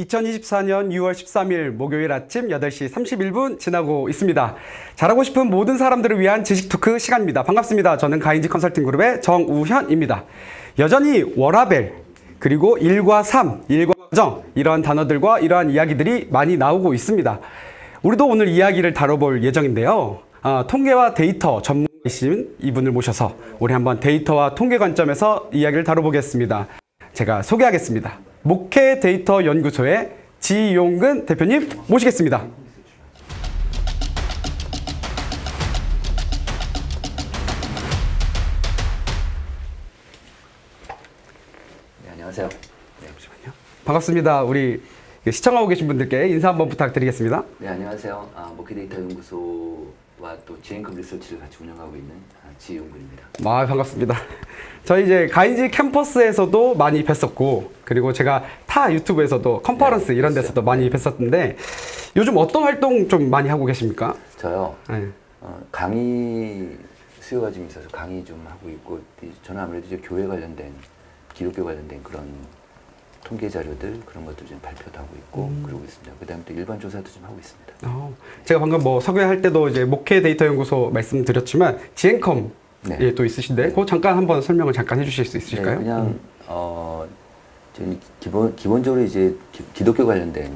2024년 6월 13일 목요일 아침 8시 31분 지나고 있습니다. 잘하고 싶은 모든 사람들을 위한 지식 토크 시간입니다. 반갑습니다. 저는 가인지 컨설팅 그룹의 정우현입니다. 여전히 워라밸, 그리고 일과 삶, 일과 가정 이러한 단어들과 이러한 이야기들이 많이 나오고 있습니다. 우리도 오늘 이야기를 다뤄볼 예정인데요. 통계와 데이터 전문가이신 이분을 모셔서 우리 한번 데이터와 통계 관점에서 이야기를 다뤄보겠습니다. 제가 소개하겠습니다. 목회 데이터 연구소의 지용근 대표님 모시겠습니다. 네, 안녕하세요. 잠시만요. 반갑습니다. 우리 시청하고 계신 분들께 인사 한번 부탁드리겠습니다. 네, 안녕하세요. 목회 데이터 연구소와 또 지앤컴 리서치를 같이 운영하고 있는 지용근입니다. 반갑습니다. 저희 이제 가인지 캠퍼스에서도 많이 뵀었고, 그리고 제가 타 유튜브에서도 컨퍼런스 이런 데서도 많이 뵀었는데, 요즘 어떤 활동 좀 많이 하고 계십니까? 저요. 네. 강의 수요가 좀 있어서 강의 좀 하고 있고, 저는 아무래도 이제 교회 관련된 기독교 관련된 그런 통계 자료들 그런 것들 좀 발표도 하고 있고 그러고 있습니다. 그다음에 또 일반 조사도 좀 하고 있습니다. 제가 방금 소개할 때도 이제 목회 데이터 연구소 말씀드렸지만 지앤컴 네. 또 있으신데, 그거 잠깐 한번 설명을 잠깐 해주실 수 있으실까요? 네, 그냥 저희 기본적으로 이제 기독교 관련된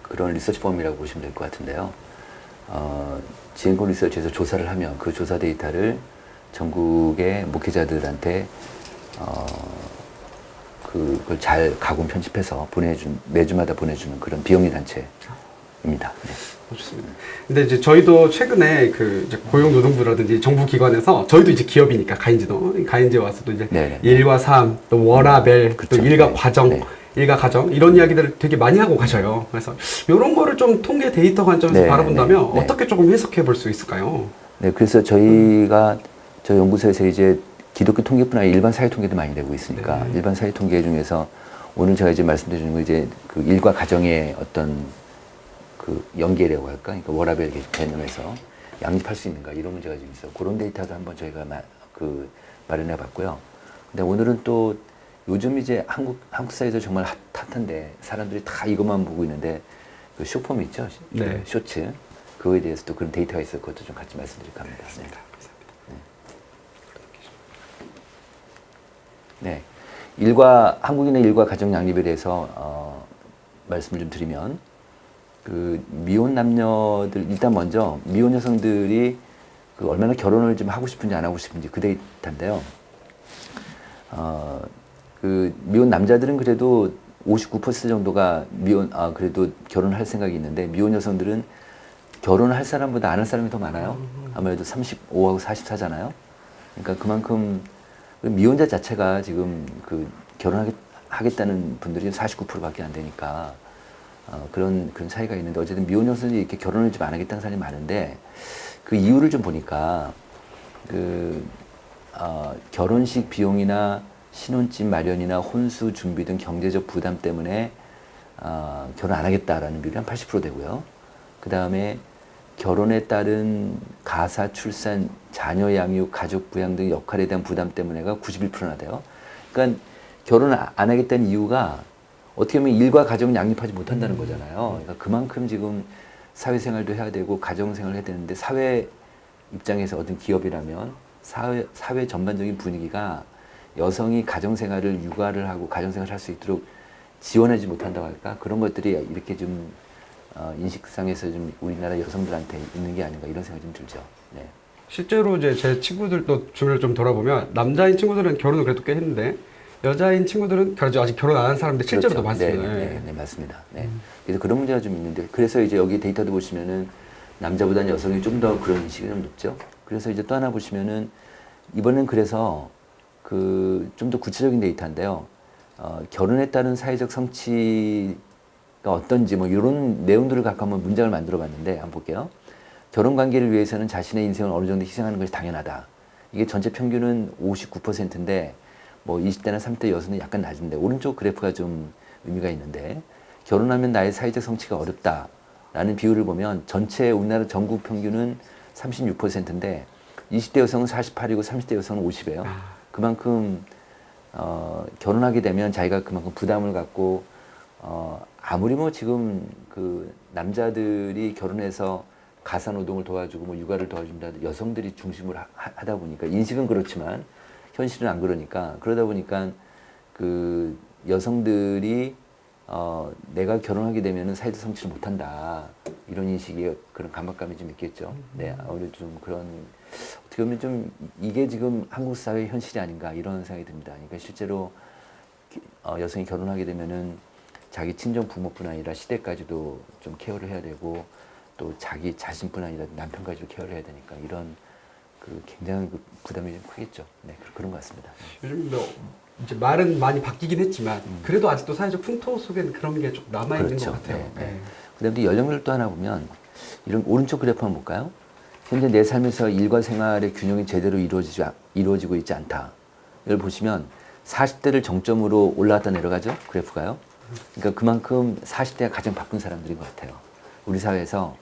그런 리서치 펌이라고 보시면 될 것 같은데요. 지앤컴 리서치에서 조사를 하면 그 조사 데이터를 전국의 목회자들한테 그걸 잘 가공 편집해서 매주마다 보내주는 그런 비영리 단체입니다. 네. 좋습니다. 근데 이제 저희도 최근에 이제 고용노동부라든지 정부 기관에서 저희도 이제 기업이니까 가인지에 와서 또 이제 네네. 일과 삶, 또 워라밸, 그렇죠. 또 일과 네. 과정, 네. 일과 가정 이런 이야기들을 되게 많이 하고 가셔요. 그래서 이런 거를 좀 통계 데이터 관점에서 네, 바라본다면 네. 어떻게 조금 해석해 볼 수 있을까요? 네, 그래서 저희가 저 연구소에서 이제 기독교 통계뿐 아니라 일반 사회 통계도 많이 내고 있으니까 일반 사회 통계 중에서 오늘 제가 이제 말씀드리는 거 이제 그 일과 가정의 어떤 그 연계라고 할까, 그러니까 워라밸 개념에서 양립할 수 있는가 이런 문제가 좀 있어. 그런 데이터도 한번 저희가 마련해봤고요. 근데 오늘은 또 요즘 이제 한국 사회에서 정말 핫한데 사람들이 다 이것만 보고 있는데 그 쇼폼 있죠, 네. 쇼츠 그거에 대해서 또 그런 데이터가 있어 그것도 좀 같이 말씀드릴까 합니다. 네. 한국인의 일과 가정 양립에 대해서 말씀을 좀 드리면 그 미혼 남녀들 일단 먼저 미혼 여성들이 그 얼마나 결혼을 좀 하고 싶은지 안 하고 싶은지 그 데이터인데요. 그 미혼 남자들은 그래도 59% 정도가 그래도 결혼할 생각이 있는데 미혼 여성들은 결혼을 할 사람보다 안 할 사람이 더 많아요. 아무래도 35하고 44잖아요. 그러니까 그만큼 미혼자 자체가 지금 결혼하겠다는 분들이 49%밖에 안 되니까 그런 차이가 있는데 어쨌든 미혼 여성들이 이렇게 결혼을 좀 안 하겠다는 사람이 많은데 그 이유를 좀 보니까 결혼식 비용이나 신혼집 마련이나 혼수 준비 등 경제적 부담 때문에 결혼 안 하겠다라는 비율이 한 80% 되고요. 그 다음에 결혼에 따른 가사, 출산, 자녀 양육, 가족 부양 등 역할에 대한 부담 때문에가 91%나 돼요. 그러니까 결혼 안 하겠다는 이유가 어떻게 보면 일과 가정을 양립하지 못한다는 거잖아요. 그러니까 그만큼 지금 사회생활도 해야 되고 가정생활을 해야 되는데 사회 입장에서 어떤 기업이라면 사회 전반적인 분위기가 여성이 가정생활을 육아를 하고 가정생활을 할 수 있도록 지원하지 못한다고 할까? 그런 것들이 이렇게 좀 인식상에서 좀 우리나라 여성들한테 있는 게 아닌가 이런 생각이 좀 들죠. 네. 실제로 이제 제 친구들도 주변을 좀 돌아보면 남자인 친구들은 결혼을 그래도 꽤 했는데 여자인 친구들은 아직 결혼 안 한 사람들 실제로도 그렇죠. 많습니다. 네, 맞습니다. 네. 그래서 그런 문제가 좀 있는데 그래서 이제 여기 데이터도 보시면은 남자보다는 여성이 좀 더 그런 인식이 좀 높죠. 그래서 이제 또 하나 보시면은 이번엔 그래서 좀 더 구체적인 데이터인데요. 결혼에 따른 사회적 성취가 어떤지 이런 내용들을 갖고 한번 문장을 만들어 봤는데 한번 볼게요. 결혼 관계를 위해서는 자신의 인생을 어느 정도 희생하는 것이 당연하다. 이게 전체 평균은 59%인데 20대나 30대 여성은 약간 낮은데 오른쪽 그래프가 좀 의미가 있는데 결혼하면 나의 사회적 성취가 어렵다라는 비율을 보면 전체 우리나라 전국 평균은 36%인데 20대 여성은 48이고 30대 여성은 50이에요. 그만큼 결혼하게 되면 자기가 그만큼 부담을 갖고 아무리 뭐 지금 그 남자들이 결혼해서 가사 노동을 도와주고 뭐 육아를 도와준다 여성들이 중심으로 하다 보니까 인식은 그렇지만 현실은 안 그러니까 그러다 보니까 그 여성들이 내가 결혼하게 되면은 사회적 성취를 못한다 이런 인식이 그런 강박감이 좀 있겠죠. 네, 아무래도 좀 그런 어떻게 보면 좀 이게 지금 한국 사회 현실이 아닌가 이런 생각이 듭니다. 그러니까 실제로 여성이 결혼하게 되면은 자기 친정 부모뿐 아니라 시댁까지도 좀 케어를 해야 되고 또 자기 자신뿐 아니라 남편까지도 케어를 해야 되니까 이런 그 굉장한 그 부담이 좀 크겠죠. 네, 그런 것 같습니다. 요즘 뭐 이제 말은 많이 바뀌긴 했지만 그래도 아직도 사회적 풍토 속에는 그런 게 좀 남아 있는 그렇죠. 것 같아요. 네, 네. 네. 그다음에 또 연령별 또 하나 보면 이런 오른쪽 그래프 한번 볼까요? 현재 내 삶에서 일과 생활의 균형이 제대로 이루어지고 있지 않다. 이걸 보시면 40대를 정점으로 올라갔다 내려가죠. 그래프가요. 그러니까 그만큼 40대가 가장 바쁜 사람들인 것 같아요. 우리 사회에서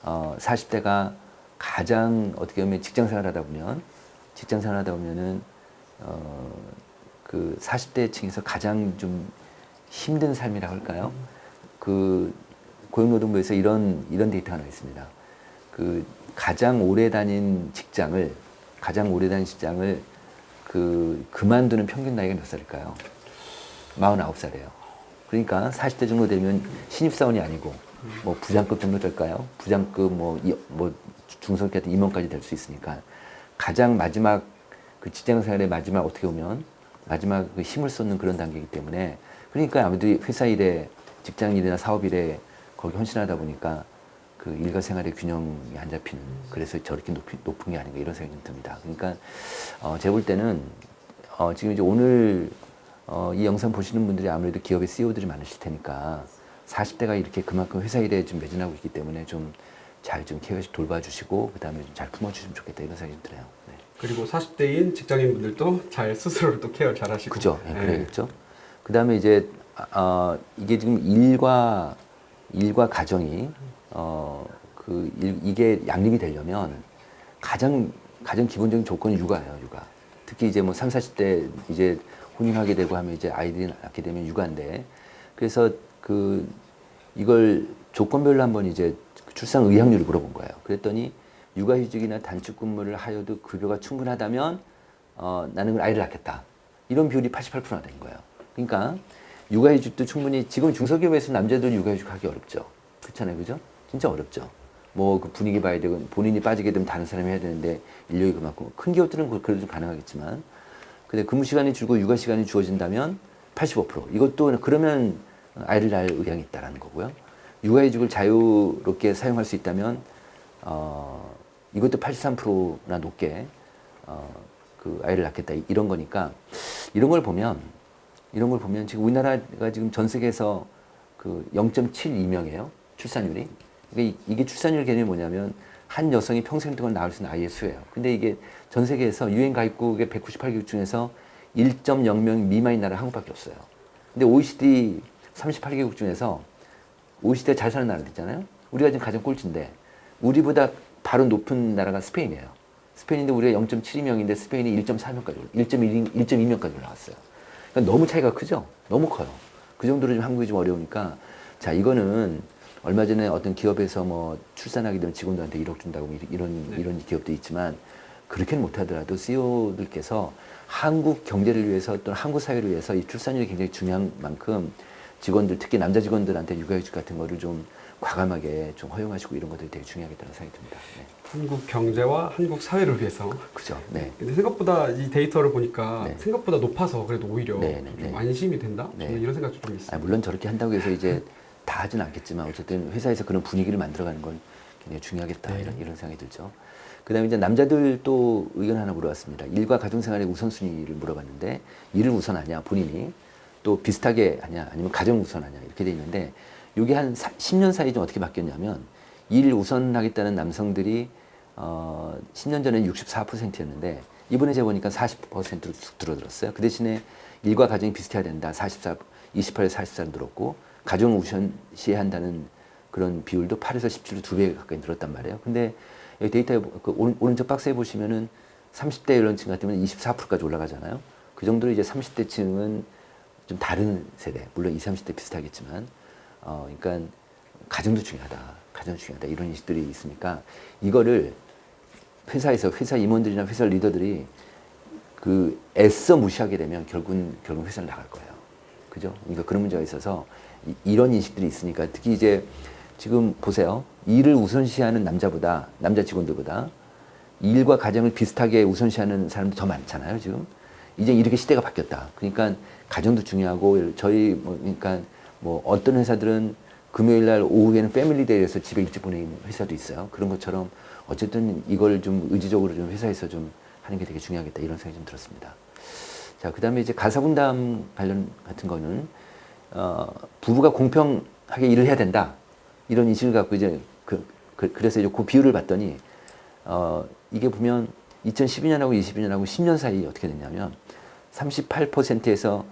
40대가 가장 어떻게 보면 직장 생활하다 보면은 그 40대 층에서 가장 좀 힘든 삶이라고 할까요? 그 고용노동부에서 이런 데이터가 나와 있습니다. 그 가장 오래 다닌 직장을 그 그만두는 평균 나이가 몇 살일까요? 49살이에요. 그러니까 40대 정도 되면 신입사원이 아니고 뭐 부장급 정도 될까요? 부장급 뭐 중소기업 같은 임원까지 될 수 있으니까 가장 마지막 그 직장 생활의 마지막 어떻게 보면 마지막 그 힘을 쏟는 그런 단계이기 때문에 그러니까 아무래도 회사 일에 직장 일이나 사업 일에 거기 헌신하다 보니까 그 일과 생활의 균형이 안 잡히는 그래서 저렇게 높은 게 아닌가 이런 생각이 좀 듭니다. 그러니까 제가 볼 때는 지금 이제 오늘 이 영상 보시는 분들이 아무래도 기업의 CEO들이 많으실 테니까 40대가 이렇게 그만큼 회사 일에 좀 매진하고 있기 때문에 좀 잘 좀 케어해서 돌봐주시고 그다음에 좀 잘 품어주시면 좋겠다 이런 생각이 좀 들어요. 네. 그리고 40대인 직장인분들도 잘 스스로를 또 케어 잘 하시고. 그죠? 네, 그래야겠죠. 그다음에 이제 이게 지금 일과 가정이 이게 양립이 되려면 가장 기본적인 조건이 육아예요, 육아. 특히 이제 뭐 30, 40대 이제 혼인하게 되고 하면 이제 아이들이 낳게 되면 육아인데 그래서 이걸 조건별로 한번 이제 출산 의학률을 물어본 거예요. 그랬더니 육아휴직이나 단축근무를 하여도 급여가 충분하다면 나는 아이를 낳겠다. 이런 비율이 88%나 된 거예요. 그러니까 육아휴직도 충분히 지금 중소기업에서 남자들 육아휴직 하기 어렵죠. 그렇잖아요, 그죠? 진짜 어렵죠. 뭐 그 분위기 봐야 되고 본인이 빠지게 되면 다른 사람이 해야 되는데 인력이 그만큼 큰 기업들은 그래도 좀 가능하겠지만 근데 근무 시간이 줄고 육아 시간이 주어진다면 85% 이것도 그러면 아이를 낳을 의향이 있다라는 거고요. 육아휴직을 자유롭게 사용할 수 있다면 이것도 83%나 높게 그 아이를 낳겠다 이런 거니까 이런 걸 보면 지금 우리나라가 지금 전 세계에서 그 0.72명이에요 출산율이. 그러니까 이게 출산율 개념이 뭐냐면 한 여성이 평생 동안 낳을 수 있는 아이의 수예요. 근데 이게 전 세계에서 유엔 가입국의 198개국 중에서 1.0명 미만인 나라 한국밖에 없어요. 근데 OECD 38개국 중에서 OECD가 잘 사는 나라들 있잖아요. 우리가 지금 가장 꼴찌인데 우리보다 바로 높은 나라가 스페인이에요. 스페인인데 우리가 0.72명인데 스페인이 1.4명까지 1.2명까지 올라왔어요. 그러니까 너무 차이가 크죠? 너무 커요. 그 정도로 좀 한국이 좀 어려우니까 자 이거는 얼마 전에 어떤 기업에서 뭐 출산하게 되면 직원들한테 1억 준다고 이런 기업도 있지만 그렇게는 못하더라도 CEO들께서 한국 경제를 위해서 또는 한국 사회를 위해서 이 출산율이 굉장히 중요한 만큼 직원들 특히 남자 직원들한테 육아휴직 같은 거를 좀 과감하게 좀 허용하시고 이런 것들이 되게 중요하겠다는 생각이 듭니다. 네. 한국 경제와 한국 사회를 위해서. 그죠. 네. 근데 생각보다 이 데이터를 보니까 네. 생각보다 높아서 그래도 오히려 네, 네, 좀 네. 안심이 된다? 네. 저는 이런 생각도 좀 있어요. 물론 저렇게 한다고 해서 이제 다 하진 않겠지만 어쨌든 회사에서 그런 분위기를 만들어가는 건 굉장히 중요하겠다 네. 이런 생각이 들죠. 그다음에 이제 남자들 또 의견 하나 물어봤습니다. 일과 가정생활의 우선순위를 물어봤는데 일을 우선하냐 본인이 또 비슷하게 하냐 아니면 가정 우선하냐 이렇게 돼 있는데 이게 한 10년 사이 좀 어떻게 바뀌었냐면 일 우선하겠다는 남성들이 10년 전에는 64%였는데 이번에 재보니까 40%로 쑥 줄어들었어요. 그 대신에 일과 가정이 비슷해야 된다. 28에서 44로 늘었고 가정을 우선시해야 한다는 그런 비율도 8에서 17로 2배 가까이 늘었단 말이에요. 근데 여기 데이터에 그 오른쪽 박스에 보시면은 30대 연령층 같으면 24%까지 올라가잖아요. 그 정도로 이제 30대층은 좀 다른 세대, 물론 20, 30대 비슷하겠지만, 그러니까 가정도 중요하다. 가정도 중요하다. 이런 인식들이 있으니까 이거를 회사에서 회사 임원들이나 회사 리더들이 그 애써 무시하게 되면 결국 회사를 나갈 거예요. 그죠? 그러니까 그런 문제가 있어서 이런 인식들이 있으니까 특히 이제 지금 보세요. 일을 우선시하는 남자 직원들보다 일과 가정을 비슷하게 우선시하는 사람도 더 많잖아요, 지금. 이제 이렇게 시대가 바뀌었다. 그러니까 가정도 중요하고 저희 그러니까 어떤 회사들은 금요일 날 오후에는 패밀리데이에서 집에 일찍 보내는 회사도 있어요. 그런 것처럼 어쨌든 이걸 좀 의지적으로 좀 회사에서 좀 하는 게 되게 중요하겠다 이런 생각이 좀 들었습니다. 자, 그다음에 이제 가사분담 관련 같은 거는 부부가 공평하게 일을 해야 된다 이런 인식을 갖고 이제 그래서 이제 그 비율을 봤더니 이게 보면 2012년하고 22년하고 10년 사이 어떻게 됐냐면 38%에서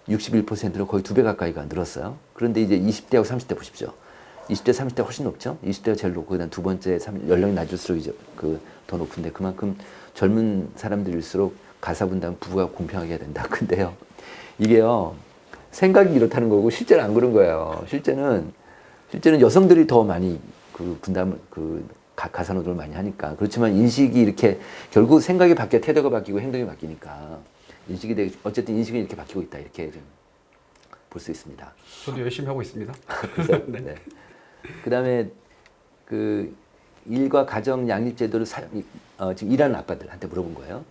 61%로 거의 2배 가까이가 늘었어요. 그런데 이제 20대하고 30대 보십시오. 20대, 30대 훨씬 높죠. 20대가 제일 높고 그다음 두 번째 연령이 낮을수록 이제 더 높은데 그만큼 젊은 사람들일수록 가사 분담 부부가 공평하게 해야 된다. 근데요, 이게요 생각이 이렇다는 거고 실제는 안 그런 거예요. 실제는 여성들이 더 많이 그 분담을 가사 노동을 많이 하니까 그렇지만 인식이 이렇게 결국 생각이 바뀌어 태도가 바뀌고 행동이 바뀌니까 인식이 되게 어쨌든 인식이 이렇게 바뀌고 있다 이렇게 좀 볼 수 있습니다. 저도 열심히 하고 있습니다. 그래서 네. 그다음에 그 일과 가정 양립 제도를 지금 일하는 아빠들한테 물어본 거예요.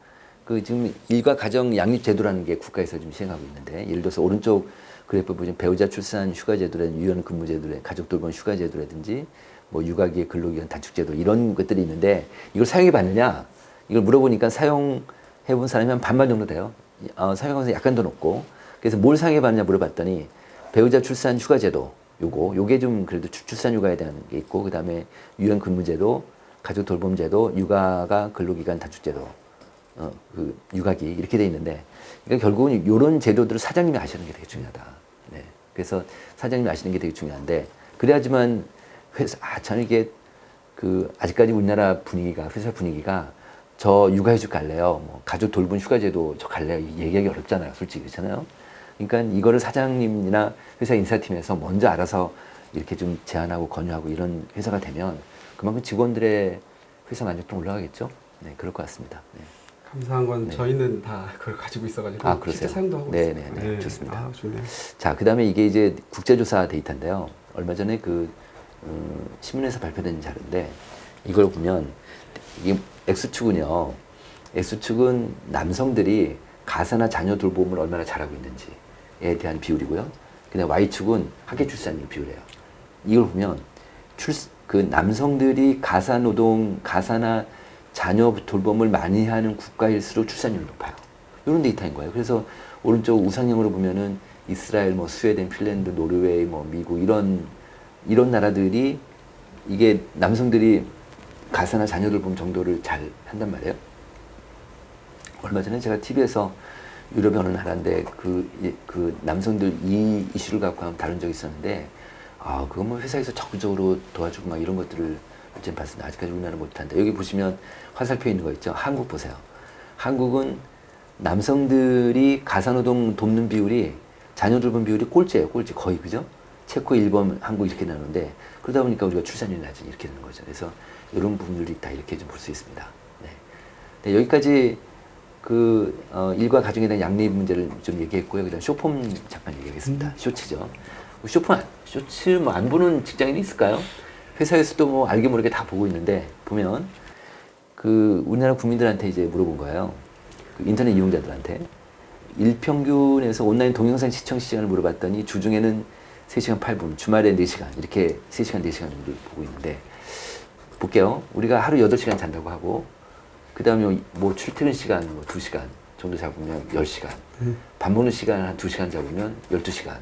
그 지금 일과 가정 양립 제도라는 게 국가에서 지금 시행하고 있는데 예를 들어서 오른쪽 그래프 보시면 배우자 출산 휴가 제도라든지 유연 근무 제도라든지 가족 돌봄 휴가 제도라든지 육아기의 근로기간 단축 제도 이런 것들이 있는데 이걸 사용해 봤느냐 이걸 물어보니까 사용해 본 사람이 한 반반 정도 돼요. 사용하면서 약간 더 높고 그래서 뭘 사용해 봤느냐 물어봤더니 배우자 출산 휴가 제도 요게 좀 그래도 출산 휴가에 대한 게 있고 그다음에 유연 근무 제도 가족 돌봄 제도 육아가 근로기간 단축 제도 육아기 이렇게 돼 있는데 그러니까 결국은 이런 제도들을 사장님이 아시는 게 되게 중요하다. 네. 그래서 사장님이 아시는 게 되게 중요한데 그래야지만 저는 이게 아직까지 우리나라 분위기가 회사 분위기가 저 육아휴직 갈래요. 가족 돌봄 휴가제도 저 갈래요. 얘기하기 어렵잖아요. 솔직히 그렇잖아요. 그러니까 이거를 사장님이나 회사 인사팀에서 먼저 알아서 이렇게 좀 제안하고 권유하고 이런 회사가 되면 그만큼 직원들의 회사 만족도 올라가겠죠. 네, 그럴 것 같습니다. 네. 감사한 건 네. 저희는 다 그걸 가지고 있어가지고 그러세요? 실제 사용도 하고 네, 있습니다. 네, 좋습니다. 좋네요. 자, 그다음에 이게 이제 국제조사 데이터인데요. 얼마 전에 신문에서 발표된 자료인데 이걸 보면 이게 X축은요. X축은 남성들이 가사나 자녀 돌봄을 얼마나 잘하고 있는지에 대한 비율이고요. 그다음에 Y축은 학계 출산율 비율이에요. 이걸 보면 남성들이 가사나 자녀 돌봄을 많이 하는 국가일수록 출산율이 높아요. 이런 데이터인 거예요. 그래서 오른쪽 우상형으로 보면은 이스라엘, 스웨덴, 핀란드, 노르웨이, 미국 이런 나라들이 이게 남성들이 가사나 자녀 돌봄 정도를 잘 한단 말이에요. 얼마 전에 제가 TV에서 유럽에 어느 나라인데 그 남성들 이 이슈를 갖고 한번 다룬 적이 있었는데 그거 회사에서 적극적으로 도와주고 막 이런 것들을 좀 봤습니다. 아직까지 우리나라 못한다. 여기 보시면 화살표 있는 거 있죠. 한국 보세요. 한국은 남성들이 가사노동 돕는 비율이 자녀 돌봄 비율이 꼴찌예요. 꼴찌 거의 그죠? 체코, 일본, 한국 이렇게 나누는데 그러다 보니까 우리가 출산율이 낮은 이렇게 되는 거죠. 그래서 이런 부분들이 있다 이렇게 좀 볼 수 있습니다. 네. 네, 여기까지 일과 가정에 대한 양립 문제를 좀 얘기했고요. 그다음 쇼폼 잠깐 얘기하겠습니다. 쇼츠죠. 쇼츠 안 보는 직장인이 있을까요? 회사에서도 알게 모르게 다 보고 있는데 보면 우리나라 국민들한테 이제 물어본 거예요. 인터넷 이용자들한테 일평균에서 온라인 동영상 시청 시간을 물어봤더니 주중에는 3시간 8분, 주말에 4시간 이렇게 3시간 4시간 정도 보고 있는데 볼게요. 우리가 하루 8시간 잔다고 하고 그 다음에 출퇴근 시간 2시간 정도 잡으면 10시간 밥 먹는 시간 한 2시간 잡으면 12시간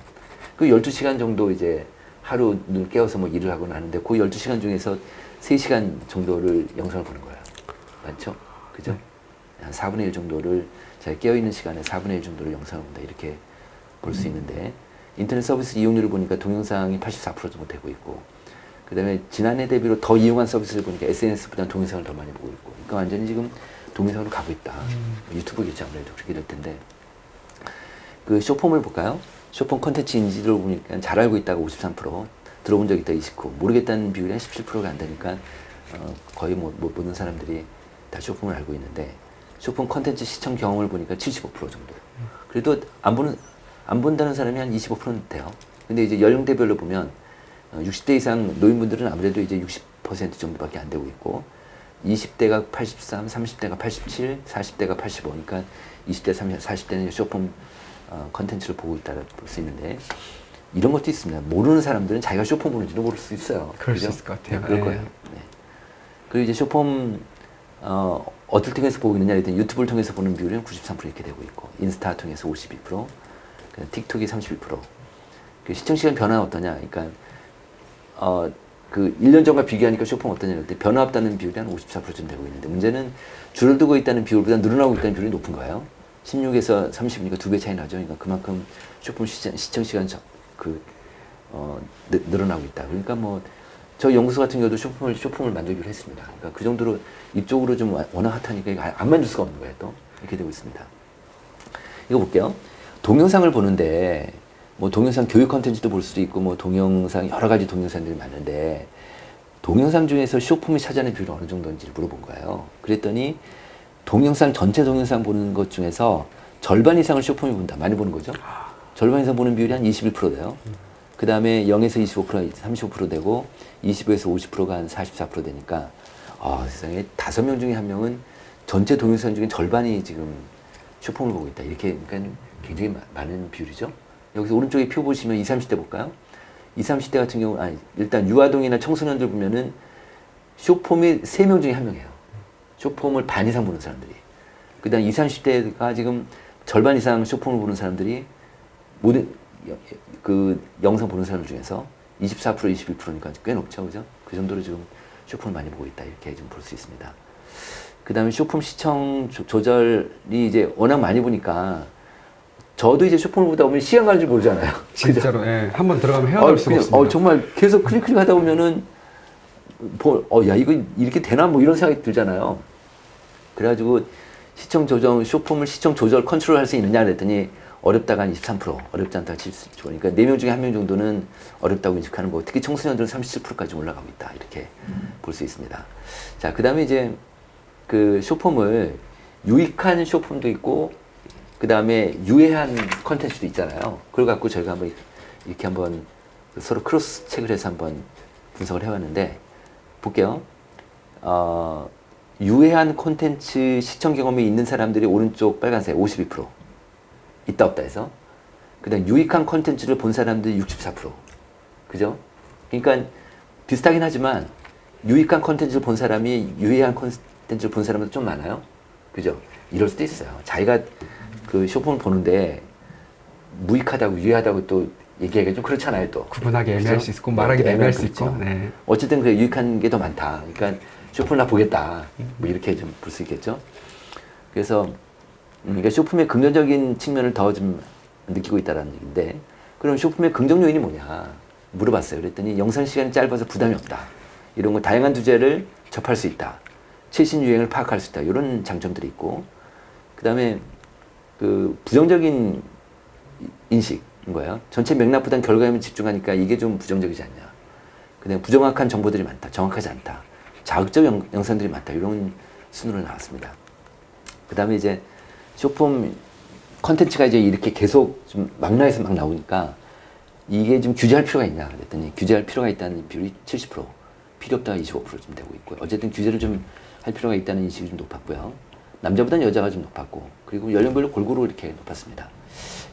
그 12시간 정도 이제 하루 눈 깨어서 일을 하거나 하는데 그 12시간 중에서 3시간 정도를 영상을 보는 거예요. 맞죠? 그죠? 한 4분의 1 정도를 제가 깨어있는 시간에 4분의 1 정도를 영상을 본다 이렇게 볼 수 있는데 인터넷 서비스 이용률을 보니까 동영상이 84% 정도 되고 있고 그 다음에 지난해 대비로 더 이용한 서비스를 보니까 SNS보다는 동영상을 더 많이 보고 있고 그러니까 완전히 지금 동영상으로 가고 있다. 유튜브겠죠 아무래도 그렇게 될 텐데 그 쇼폼을 볼까요? 쇼폼 컨텐츠 인지를 보니까 잘 알고 있다가 53%, 들어본 적 있다 29%, 모르겠다는 비율이 한 17%가 안 되니까 거의 모든 사람들이 다 쇼폼을 알고 있는데 쇼폼 컨텐츠 시청 경험을 보니까 75% 정도. 그래도 안 본다는 사람이 한 25%는 돼요. 근데 이제 연령대별로 보면 60대 이상 노인분들은 아무래도 이제 60% 정도밖에 안 되고 있고 20대가 83, 30대가 87, 40대가 85니까 20대, 30대, 40대는 쇼폼 컨텐츠를 보고 있다고 볼 수 있는데 이런 것도 있습니다. 모르는 사람들은 자기가 쇼폼 보는지도 모를 수 있어요. 그럴 그죠? 수 있을 것 같아요. 그럴 거예요. 네. 그리고 이제 쇼폼 어떨 통해서 보고 있느냐 했더니 유튜브를 통해서 보는 비율은 93% 이렇게 되고 있고 인스타 통해서 52%, 틱톡이 31%. 그 시청 시간 변화는 어떠냐? 그러니까 그 1년 전과 비교하니까 쇼폼 어떠냐 했더니 변화 없다는 비율이 한 54%쯤 되고 있는데 문제는 줄어들고 있다는 비율보다 늘어나고 있다는 비율이 높은 거예요. 16에서 30이니까 2배 차이 나죠. 그러니까 그만큼 쇼폼 시청 시간 늘어나고 있다. 그러니까 뭐 저 연구소 같은 경우도 쇼폼을 만들기로 했습니다. 그러니까 그 정도로 이쪽으로 좀 워낙 핫하니까 이거 안 만들 수가 없는 거예요. 또 이렇게 되고 있습니다. 이거 볼게요. 동영상을 보는데 뭐 동영상 교육 컨텐츠도 볼 수도 있고 뭐 동영상 여러 가지 동영상들이 많은데 동영상 중에서 쇼폼이 차지하는 비율이 어느 정도인지를 물어본 거예요. 그랬더니 전체 동영상 보는 것 중에서 절반 이상을 쇼폼이 본다. 많이 보는 거죠. 절반 이상 보는 비율이 한 21% 돼요. 그 다음에 0에서 25%가 35% 되고 25에서 50%가 한 44% 되니까 세상에 5명 중에 1명은 전체 동영상 중에 절반이 지금 쇼폼을 보고 있다. 이렇게 그러니까 굉장히 많은 비율이죠. 여기서 오른쪽에 표 보시면 20, 30대 볼까요? 20, 30대 같은 경우 일단 유아동이나 청소년들 보면은 쇼폼이 3명 중에 1명이에요. 쇼폼을 반 이상 보는 사람들이. 그 다음 20, 30대가 지금 절반 이상 쇼폼을 보는 사람들이 모든 그 영상 보는 사람들 중에서 24%, 21%니까 꽤 높죠. 그죠? 그 정도로 지금 쇼폼을 많이 보고 있다. 이렇게 좀 볼 수 있습니다. 그 다음에 쇼폼 시청 조절이 이제 워낙 많이 보니까 저도 이제 쇼폼을 보다 보면 시간 가는 줄 모르잖아요. 진짜로, 예. 한번 들어가면 헤어나올 수가 없습니다. 정말 계속 클릭 하다 보면은, 야, 이거 이렇게 되나? 뭐 이런 생각이 들잖아요. 그래가지고 쇼폼을 시청 조절 컨트롤 할 수 있느냐 그랬더니 어렵다가 한 23%, 어렵지 않다가 70%. 그러니까 4명 중에 1명 정도는 어렵다고 인식하는 거. 특히 청소년들은 37%까지 올라가고 있다. 이렇게 볼 수 있습니다. 자, 그 다음에 이제 그 쇼폼을 유익한 쇼폼도 있고, 그 다음에 유해한 컨텐츠도 있잖아요. 그걸 갖고 저희가 한번 이렇게 한번 서로 크로스 체크를 해서 한번 분석을 해봤는데, 볼게요. 유해한 콘텐츠 시청 경험이 있는 사람들이 오른쪽 빨간색 52%. 있다 없다 해서. 그 다음 유익한 콘텐츠를 본 사람들이 64%. 그죠? 그러니까 비슷하긴 하지만 유익한 콘텐츠를 본 사람이 유해한 콘텐츠를 본 사람도 좀 많아요. 그죠? 이럴 수도 있어요. 자기가 그 쇼폼을 보는데 무익하다고 유해하다고 또 얘기하기가 좀 그렇잖아요. 또 구분하기 애매할 그렇죠? 수 있고 말하기도 애매할 수 있죠. 있고. 네. 어쨌든 그 유익한 게 더 많다. 그러니까 쇼폼을 나 보겠다. 뭐 이렇게 좀 볼 수 있겠죠. 그래서 그러니까 쇼폼의 긍정적인 측면을 더 좀 느끼고 있다는 얘기인데, 그럼 쇼폼의 긍정 요인이 뭐냐 물어봤어요. 그랬더니 영상 시간이 짧아서 부담이 없다. 이런 거 다양한 주제를 접할 수 있다. 최신 유행을 파악할 수 있다. 이런 장점들이 있고, 그 다음에 그 부정적인 인식인 거예요. 전체 맥락보다는 결과에만 집중하니까 이게 좀 부정적이지 않냐. 그다음에 부정확한 정보들이 많다. 정확하지 않다. 자극적 영상들이 많다. 이런 순으로 나왔습니다. 그 다음에 이제 쇼폼 컨텐츠가 이제 이렇게 계속 좀 망라해서 막 나오니까 이게 좀 규제할 필요가 있냐 그랬더니 규제할 필요가 있다는 비율이 70%, 필요 없다가 25%좀 되고 있고요. 어쨌든 규제를 좀 할 필요가 있다는 인식이 좀 높았고요. 남자보다는 여자가 좀 높았고, 그리고 연령별로 골고루 이렇게 높았습니다.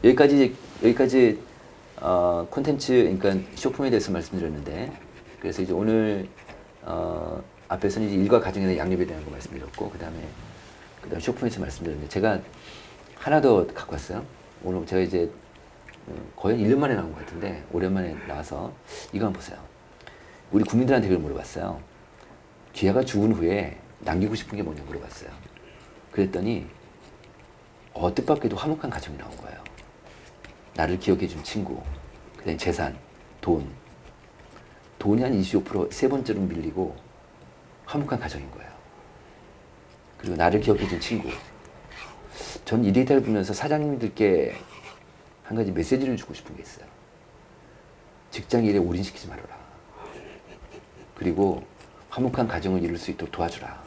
여기까지 콘텐츠, 그러니까 쇼폼에 대해서 말씀드렸는데, 그래서 이제 오늘 앞에서는 이제 일과 가정에 대한 양립에 대한 거 말씀드렸고, 그다음 쇼폼에서 말씀드렸는데, 제가 하나 더 갖고 왔어요. 오늘 제가 이제 거의 1년 만에 나온 것 같은데 오랜만에 나와서 이거 한번 보세요. 우리 국민들한테 그걸 물어봤어요. 귀하가 죽은 후에 남기고 싶은 게 뭐냐 물어봤어요. 그랬더니 뜻밖에도 화목한 가정이 나온 거예요. 나를 기억해준 친구, 그다음에 재산, 돈이 한 25% 세 번째로 밀리고 화목한 가정인 거예요. 그리고 나를 기억해준 친구. 전 이 데이터를 보면서 사장님들께 한 가지 메시지를 주고 싶은 게 있어요. 직장 일에 올인시키지 말아라. 그리고 화목한 가정을 이룰 수 있도록 도와주라.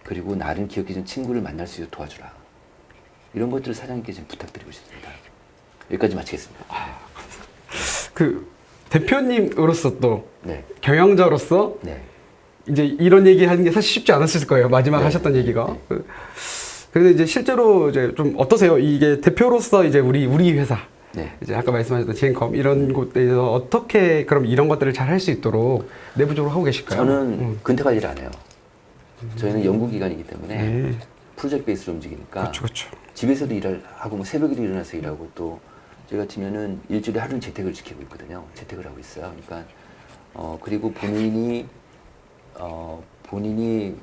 그리고 나를 기억해준 친구를 만날 수 있도록 도와주라. 이런 것들을 사장님께 좀 부탁드리고 싶습니다. 여기까지 마치겠습니다. 그 대표님으로서 또 네. 경영자로서 네. 이제 이런 얘기 하는 게 사실 쉽지 않았을 거예요. 마지막 네. 하셨던 얘기가. 네. 그런데 이제 실제로 이제 좀 어떠세요? 이게 대표로서 이제 우리 회사 네. 이제 아까 말씀하셨던 지앤컴 이런 곳에서 어떻게 그럼 이런 것들을 잘 할 수 있도록 내부적으로 하고 계실까요? 저는 근태 관리를 안 해요. 저희는 연구기관이기 때문에 네. 프로젝트 베이스로 움직이니까 그렇죠, 그렇죠. 집에서도 일을 하고 뭐 새벽에 일어나서 일하고 또 저희 같으면은 일주일에 하루는 재택을 지키고 있거든요. 재택을 하고 있어요. 그러니까 그리고 본인이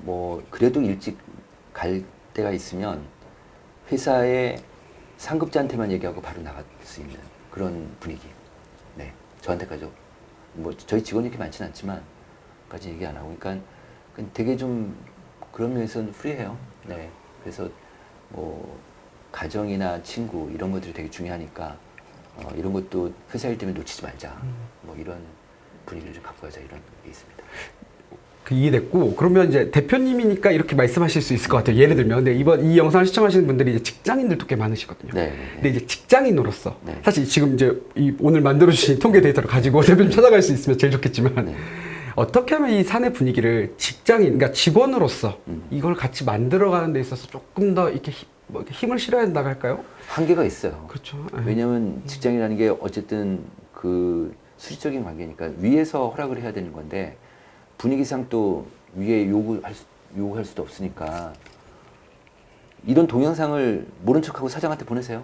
뭐 그래도 일찍 갈 때가 있으면 회사의 상급자한테만 얘기하고 바로 나갈 수 있는 그런 분위기. 네, 저한테까지 뭐 저희 직원이 그렇게 많지는 않지만 까지 얘기 안 하고, 그러니까 되게 좀 그런 면에서는 프리해요. 네, 그래서 뭐 가정이나 친구 이런 것들이 되게 중요하니까 이런 것도 회사 일 때문에 놓치지 말자. 뭐 이런 분위기를 좀 갖고 가자 이런 게 있습니다. 그 이해됐고 그러면 이제 대표님이니까 이렇게 말씀하실 수 있을 것 같아요. 예를 들면 근데 이번 이 영상을 시청하시는 분들이 이제 직장인들도 꽤 많으시거든요. 네. 근데 이제 직장인으로서 네. 사실 지금 이제 오늘 만들어 주신 통계 데이터를 가지고 대표님 찾아갈 수 있으면 제일 좋겠지만 네. 어떻게 하면 이 사내 분위기를 직장인 그러니까 직원으로서 이걸 같이 만들어가는 데 있어서 조금 더 이렇게 이렇게 힘을 실어야 된다고 할까요? 한계가 있어요. 그렇죠. 왜냐하면 직장이라는 게 어쨌든 그 수직적인 관계니까 위에서 허락을 해야 되는 건데 분위기상 또 위에 요구할 수도 없으니까 이런 동영상을 모른 척하고 사장한테 보내세요.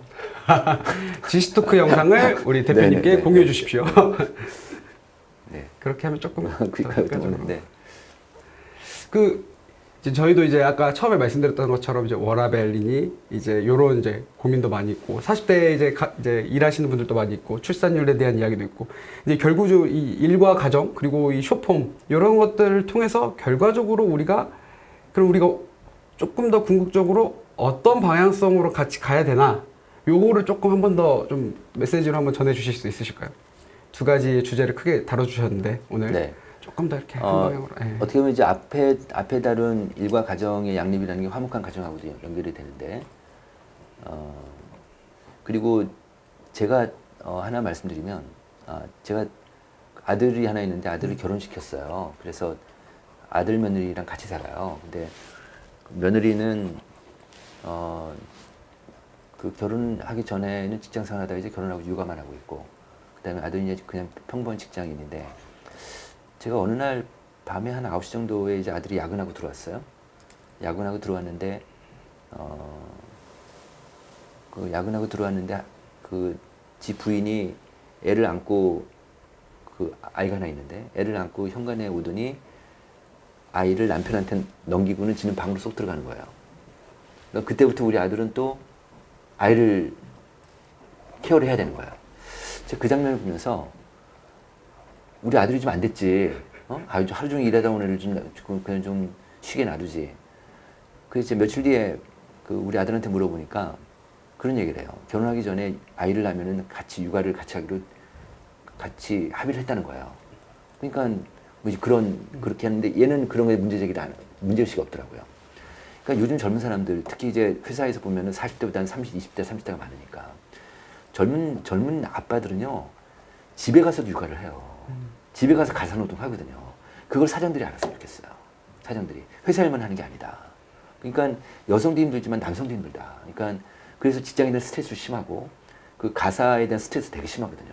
지시토크 영상을 우리 대표님께 네네네. 공유해 주십시오. 네. 그렇게 하면 조금 더 그러니까 효과적으로. 네. 이제 저희도 이제 아까 처음에 말씀드렸던 것처럼 이제 워라밸이니 이제 요런 이제 고민도 많이 있고 40대 이제 일하시는 분들도 많이 있고 출산율에 대한 이야기도 있고 이제 결국 이 일과 가정 그리고 이 쇼폼 이런 것들을 통해서 결과적으로 우리가 조금 더 궁극적으로 어떤 방향성으로 같이 가야 되나 요거를 조금 한 번 더 좀 메시지로 한번 전해 주실 수 있으실까요? 두 가지의 주제를 크게 다뤄주셨는데 오늘 네. 조금 더 이렇게 한 방향으로. 예. 어떻게 보면 이제 앞에 다룬 일과 가정의 양립이라는 게 화목한 가정하고도 연결이 되는데, 그리고 제가 하나 말씀드리면, 제가 아들이 하나 있는데 아들을 결혼시켰어요. 그래서 아들 며느리랑 같이 살아요. 근데 며느리는 그 결혼하기 전에는 직장 생활하다가 이제 결혼하고 육아만 하고 있고, 그다음에 아들이 이제 그냥 평범한 직장인인데. 제가 어느 날 밤에 한 9시 정도에 이제 아들이 야근하고 들어왔어요. 야근하고 들어왔는데, 그 야근하고 들어왔는데, 그 지 부인이 애를 안고, 그 아이가 하나 있는데, 애를 안고 현관에 오더니 아이를 남편한테 넘기고는 지는 방으로 쏙 들어가는 거예요. 그러니까 그때부터 우리 아들은 또 아이를 케어를 해야 되는 거예요. 제가 그 장면을 보면서, 우리 아들이 좀 안 됐지. 하루 종일 일하다 온 애를 그냥 좀 쉬게 놔두지. 그래서 며칠 뒤에 그 우리 아들한테 물어보니까 그런 얘기를 해요. 결혼하기 전에 아이를 낳으면은 같이 육아를 같이 하기로 같이 합의를 했다는 거예요. 그러니까 뭐 그렇게 하는데 얘는 그런 거에 문제의식이 없더라고요. 그러니까 요즘 젊은 사람들, 특히 이제 회사에서 보면은 40대보다는 20대, 30대가 많으니까 젊은 아빠들은요, 집에 가서도 육아를 해요. 집에 가서 가사노동 하거든요. 그걸 사장들이 알았으면 좋겠어요. 사장들이. 회사 일만 하는 게 아니다. 그러니까 여성도 힘들지만 남성도 힘들다. 그러니까 그래서 직장인들 스트레스 심하고 그 가사에 대한 스트레스 되게 심하거든요.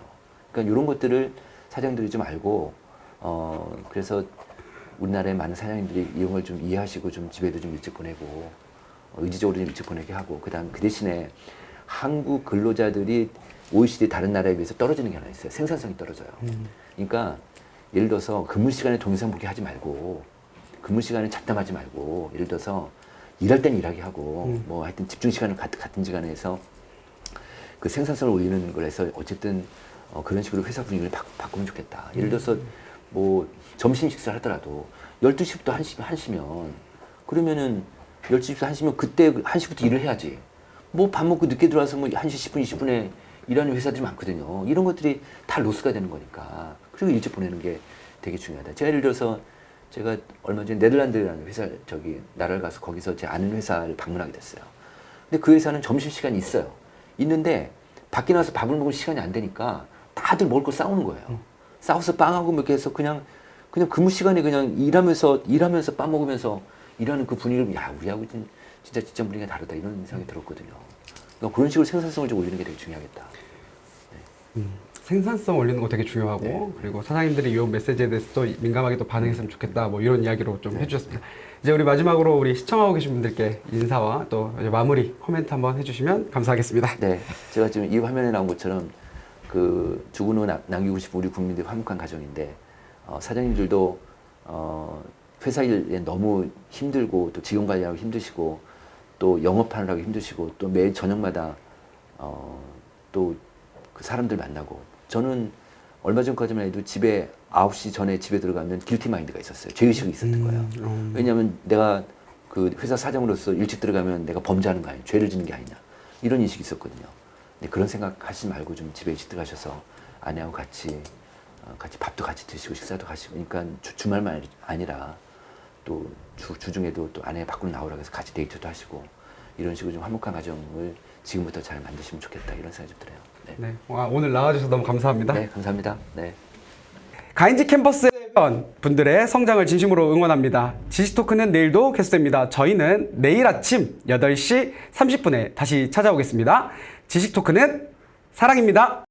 그러니까 이런 것들을 사장들이 좀 알고 그래서 우리나라의 많은 사장님들이 이런 걸 좀 이해하시고 좀 집에도 좀 일찍 보내고 의지적으로 좀 일찍 보내게 하고 그다음 그 대신에 한국 근로자들이 OECD 다른 나라에 비해서 떨어지는 게 하나 있어요. 생산성이 떨어져요. 그러니까 예를 들어서 근무 시간에 동영상 보기 하지 말고 근무 시간에 잡담하지 말고 예를 들어서 일할 땐 일하게 하고 뭐 하여튼 집중 시간을 같은 시간에 해서 그 생산성을 올리는 걸 해서 어쨌든 그런 식으로 회사 분위기를 바꾸면 좋겠다. 예를 들어서 뭐 점심 식사를 하더라도 12시부터 1시면 그러면은 12시부터 1시면 그때 1시부터 일을 해야지. 뭐 밥 먹고 늦게 들어와서 뭐 1시 10분, 20분에 일하는 회사들이 많거든요. 이런 것들이 다 로스가 되는 거니까. 그리고 일찍 보내는 게 되게 중요하다. 제가 예를 들어서 제가 얼마 전에 네덜란드라는 회사 나라를 가서 거기서 제 아는 회사를 방문하게 됐어요. 근데 그 회사는 점심시간이 있어요. 있는데 밖에 나와서 밥을 먹을 시간이 안 되니까 다들 먹을 거 싸우는 거예요. 싸워서 빵하고 뭐 이렇게 해서 그냥 근무 시간에 그냥 일하면서 빵 먹으면서 일하는 그 분위기를 야 우리하고 진짜 분위기가 다르다 이런 생각이 들었거든요. 그러니까 그런 식으로 생산성을 좀 올리는 게 되게 중요하겠다. 생산성 올리는 거 되게 중요하고 네. 그리고 사장님들이 이 메시지에 대해서 또 민감하게 또 반응했으면 좋겠다 뭐 이런 이야기로 좀 해주셨습니다. 이제 우리 마지막으로 우리 시청하고 계신 분들께 인사와 또 이제 마무리 코멘트 한번 해주시면 감사하겠습니다. 네, 제가 지금 이 화면에 나온 것처럼 그 죽은 후 남기고 싶은 우리 국민들의 화목한 가정인데 사장님들도 회사 일에 너무 힘들고 또 직원 관리하고 힘드시고 또 영업하느라고 힘드시고 또 매일 저녁마다 또 그 사람들 만나고 저는 얼마 전까지만 해도 집에 9시 전에 집에 들어가면 길티 마인드가 있었어요. 죄의식이 있었던 거예요. 왜냐하면 내가 그 회사 사장으로서 일찍 들어가면 내가 범죄하는 거 아니냐, 죄를 짓는 게 아니냐 이런 인식이 있었거든요. 근데 그런 생각 하시지 말고 좀 집에 일찍 들어가셔서 아내하고 같이 밥도 같이 드시고 식사도 가시고 그러니까 주말만 아니라 또 주중에도 또 아내 밖으로 나오라고 해서 같이 데이트도 하시고 이런 식으로 좀 화목한 가정을 지금부터 잘 만드시면 좋겠다 이런 생각이 좀 들어요. 네. 네, 와, 오늘 나와주셔서 너무 감사합니다. 네, 감사합니다. 네. 가인지 캠퍼스 분들의 성장을 진심으로 응원합니다. 지식토크는 내일도 계속됩니다. 저희는 내일 아침 8시 30분에 다시 찾아오겠습니다. 지식토크는 사랑입니다.